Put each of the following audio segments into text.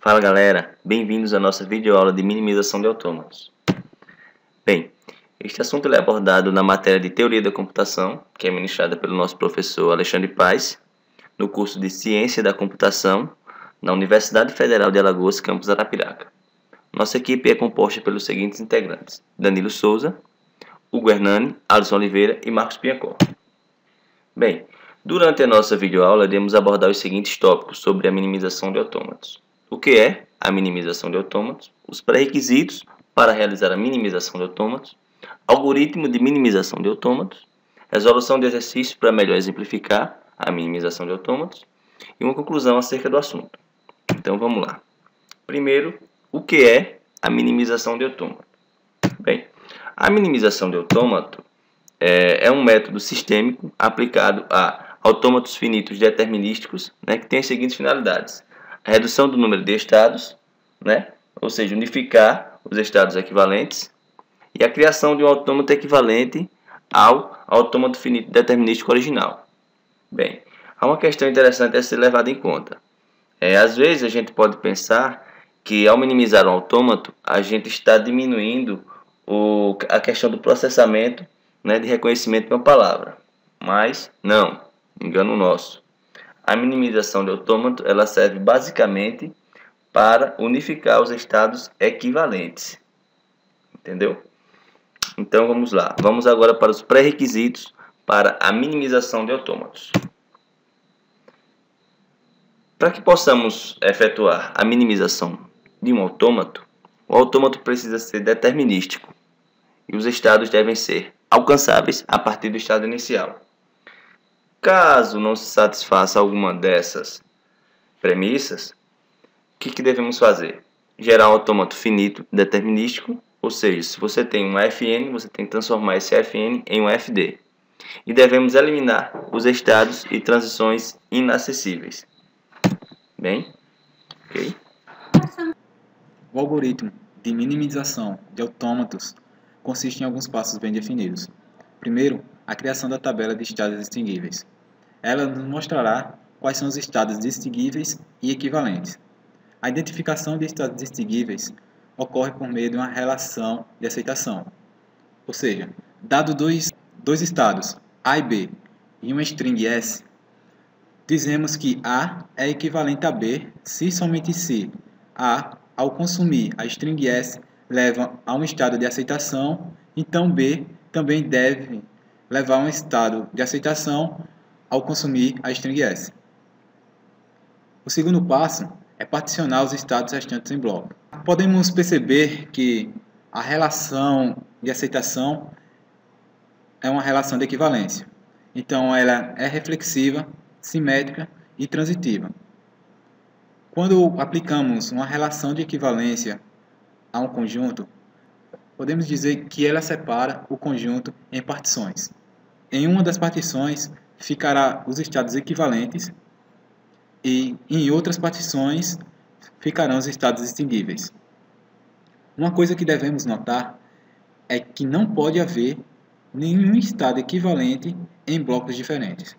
Fala galera, bem-vindos à nossa videoaula de minimização de autômatos. Bem, este assunto é abordado na matéria de Teoria da Computação, que é ministrada pelo nosso professor Alexandre Paes, no curso de Ciência da Computação, na Universidade Federal de Alagoas, campus Arapiraca. Nossa equipe é composta pelos seguintes integrantes: Danilo Souza, Hugo Hernani, Alisson Oliveira e Marcos Piancó. Bem, durante a nossa videoaula iremos abordar os seguintes tópicos sobre a minimização de autômatos. O que é a minimização de autômatos, os pré-requisitos para realizar a minimização de autômatos, algoritmo de minimização de autômatos, resolução de exercícios para melhor exemplificar a minimização de autômatos e uma conclusão acerca do assunto. Então vamos lá. Primeiro, o que é a minimização de autômato? Bem, a minimização de autômato é um método sistêmico aplicado a autômatos finitos determinísticos, que tem as seguintes finalidades: a redução do número de estados, ou seja, unificar os estados equivalentes, e a criação de um autômato equivalente ao autômato finito determinístico original. Bem, há uma questão interessante a ser levada em conta. Às vezes a gente pode pensar que ao minimizar um autômato, a gente está diminuindo a questão do processamento, de reconhecimento de uma palavra. Mas não, engano nosso. A minimização de autômato ela serve basicamente para unificar os estados equivalentes. Entendeu? Então vamos lá. Vamos agora para os pré-requisitos para a minimização de autômatos. Para que possamos efetuar a minimização de um autômato, o autômato precisa ser determinístico e os estados devem ser alcançáveis a partir do estado inicial. Caso não se satisfaça alguma dessas premissas, o que devemos fazer? Gerar um autômato finito determinístico, ou seja, se você tem um fn, você tem que transformar esse fn em um fd. E devemos eliminar os estados e transições inacessíveis. Bem, ok? O algoritmo de minimização de autômatos consiste em alguns passos bem definidos. Primeiro, a criação da tabela de estados distinguíveis. Ela nos mostrará quais são os estados distinguíveis e equivalentes. A identificação de estados distinguíveis ocorre por meio de uma relação de aceitação. Ou seja, dado dois estados, A e B, e uma string S, dizemos que A é equivalente a B se somente se A, ao consumir a string S, leva a um estado de aceitação, então B também deve levar a um estado de aceitação ao consumir a string S. O segundo passo é particionar os estados restantes em bloco. Podemos perceber que a relação de aceitação é uma relação de equivalência. Então ela é reflexiva, simétrica e transitiva. Quando aplicamos uma relação de equivalência a um conjunto, podemos dizer que ela separa o conjunto em partições. Em uma das partições ficará os estados equivalentes e em outras partições ficarão os estados distinguíveis. Uma coisa que devemos notar é que não pode haver nenhum estado equivalente em blocos diferentes.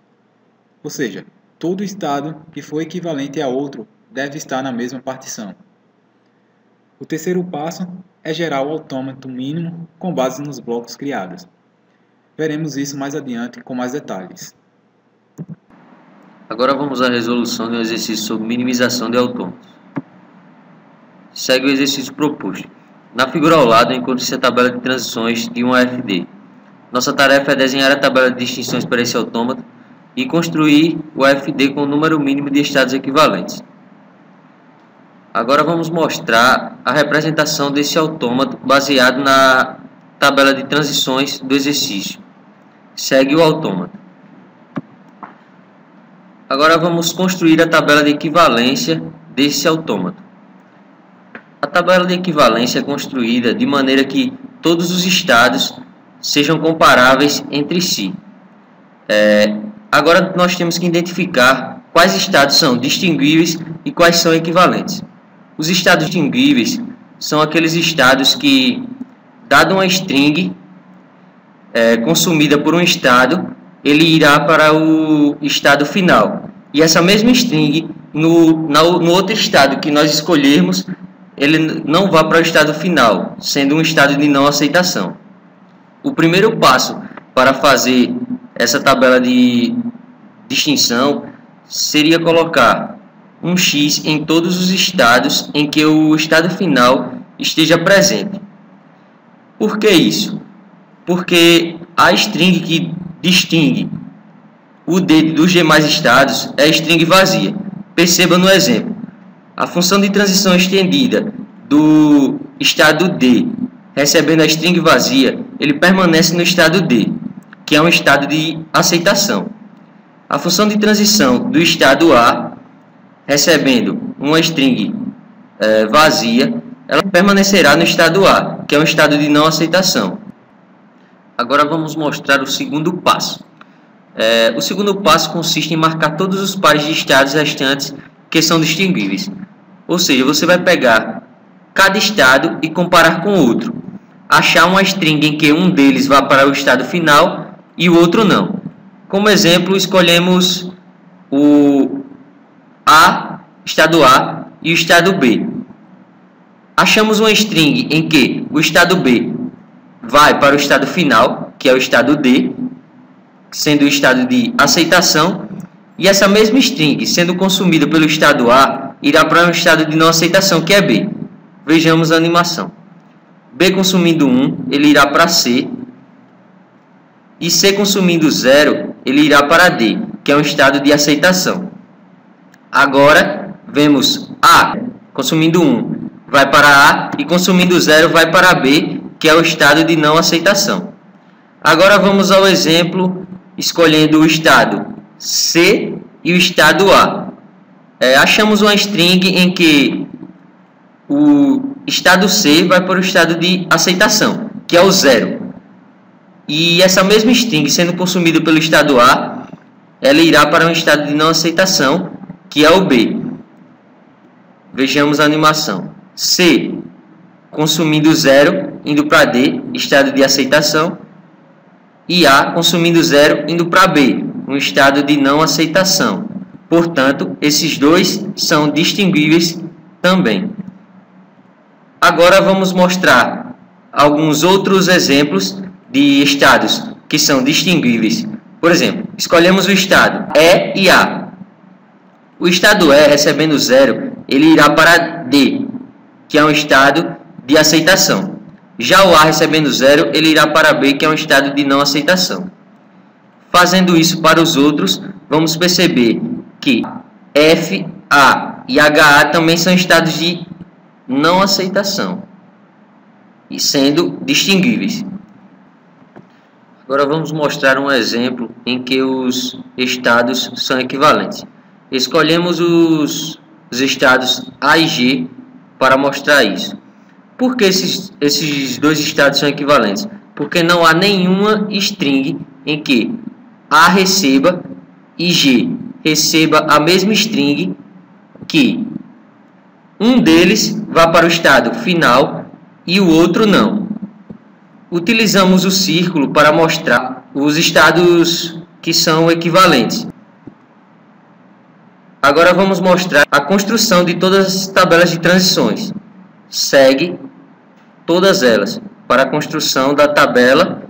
Ou seja, todo estado que for equivalente a outro deve estar na mesma partição. O terceiro passo é gerar o autômato mínimo com base nos blocos criados. Veremos isso mais adiante com mais detalhes. Agora vamos à resolução de um exercício sobre minimização de autômatos. Segue o exercício proposto. Na figura ao lado encontra-se a tabela de transições de um AFD. Nossa tarefa é desenhar a tabela de distinções para esse autômato e construir o AFD com o número mínimo de estados equivalentes. Agora vamos mostrar a representação desse autômato baseado na tabela de transições do exercício. Segue o autômato. Agora vamos construir a tabela de equivalência desse autômato. A tabela de equivalência é construída de maneira que todos os estados sejam comparáveis entre si. Agora nós temos que identificar quais estados são distinguíveis e quais são equivalentes. Os estados distinguíveis são aqueles estados que, dado uma string consumida por um estado, ele irá para o estado final. E essa mesma string no outro estado que nós escolhermos, ele não vá para o estado final, sendo um estado de não aceitação. O primeiro passo para fazer essa tabela de distinção seria colocar um X em todos os estados em que o estado final esteja presente. Por que isso? Porque a string que distingue o D dos demais estados é a string vazia. Perceba no exemplo. A função de transição estendida do estado D recebendo a string vazia, ele permanece no estado D, que é um estado de aceitação. A função de transição do estado A recebendo uma string vazia, ela permanecerá no estado A, que é um estado de não aceitação. Agora vamos mostrar o segundo passo. O segundo passo consiste em marcar todos os pares de estados restantes que são distinguíveis. Ou seja, você vai pegar cada estado e comparar com o outro. Achar uma string em que um deles vá para o estado final e o outro não. Como exemplo, escolhemos o estado A e o estado B. Achamos uma string em que o estado B vai para o estado final, que é o estado D, sendo o estado de aceitação, e essa mesma string, sendo consumida pelo estado A, irá para um estado de não aceitação, que é B. Vejamos a animação. B consumindo 1, ele irá para C, e C consumindo 0, ele irá para D, que é um estado de aceitação. Agora, vemos A consumindo 1, vai para A, e consumindo 0, vai para B, que é o estado de não aceitação. Agora vamos ao exemplo, escolhendo o estado C e o estado A. Achamos uma string em que o estado C vai para o estado de aceitação, que é o 0. E essa mesma string, sendo consumida pelo estado A, ela irá para um estado de não aceitação, que é o B. Vejamos a animação. C consumindo 0, indo para D, estado de aceitação, e A consumindo 0, indo para B, um estado de não aceitação. Portanto, esses dois são distinguíveis também. Agora vamos mostrar alguns outros exemplos de estados que são distinguíveis. Por exemplo, escolhemos o estado E e A. O estado E, recebendo 0, ele irá para D, que é um estado de aceitação. Já o A, recebendo 0, ele irá para B, que é um estado de não aceitação. Fazendo isso para os outros, vamos perceber que F, A e HA também são estados de não aceitação, e sendo distinguíveis. Agora vamos mostrar um exemplo em que os estados são equivalentes. Escolhemos os estados A e G para mostrar isso. Por que esses dois estados são equivalentes? Porque não há nenhuma string em que A receba e G receba a mesma string que um deles vá para o estado final e o outro não. Utilizamos o círculo para mostrar os estados que são equivalentes. Agora vamos mostrar a construção de todas as tabelas de transições. Segue todas elas para a construção da tabela.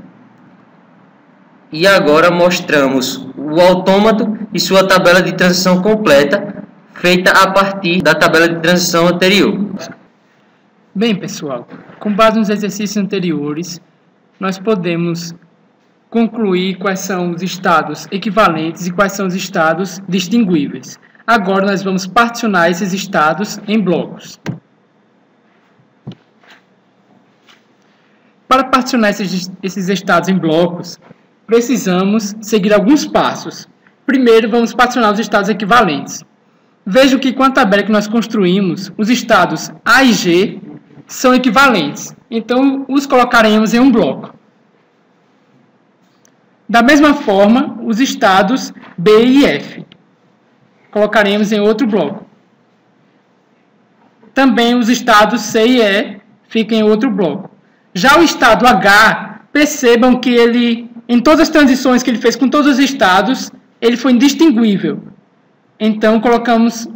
E agora mostramos o autômato e sua tabela de transição completa, feita a partir da tabela de transição anterior. Bem, pessoal, com base nos exercícios anteriores, nós podemos concluir quais são os estados equivalentes e quais são os estados distinguíveis. Agora nós vamos particionar esses estados em blocos. Para particionar esses estados em blocos, precisamos seguir alguns passos. Primeiro, vamos particionar os estados equivalentes. Veja que com a tabela que nós construímos, os estados A e G são equivalentes. Então, os colocaremos em um bloco. Da mesma forma, os estados B e F colocaremos em outro bloco. Também os estados C e E ficam em outro bloco. Já o estado H, percebam que ele, em todas as transições que ele fez com todos os estados, ele foi indistinguível. Então, colocamos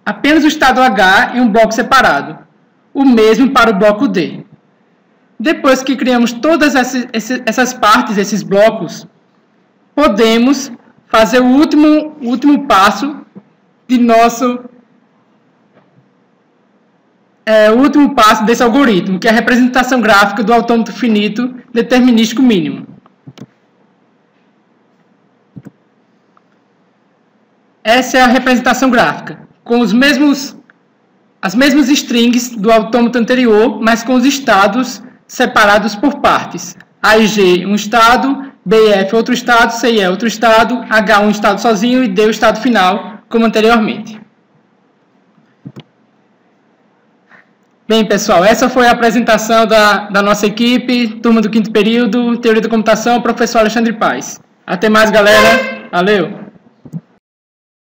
apenas o estado H em um bloco separado. O mesmo para o bloco D. Depois que criamos todas essas partes, esses blocos, podemos fazer o último passo de o último passo desse algoritmo, que é a representação gráfica do autômato finito determinístico mínimo. Essa é a representação gráfica, com as mesmas strings do autômato anterior, mas com os estados separados por partes. A e G um estado, B e F outro estado, C e E outro estado, H um estado sozinho e D o estado final, como anteriormente. Bem, pessoal, essa foi a apresentação da nossa equipe, turma do 5º período, Teoria da Computação, professor Alexandre Paes. Até mais, galera. Valeu!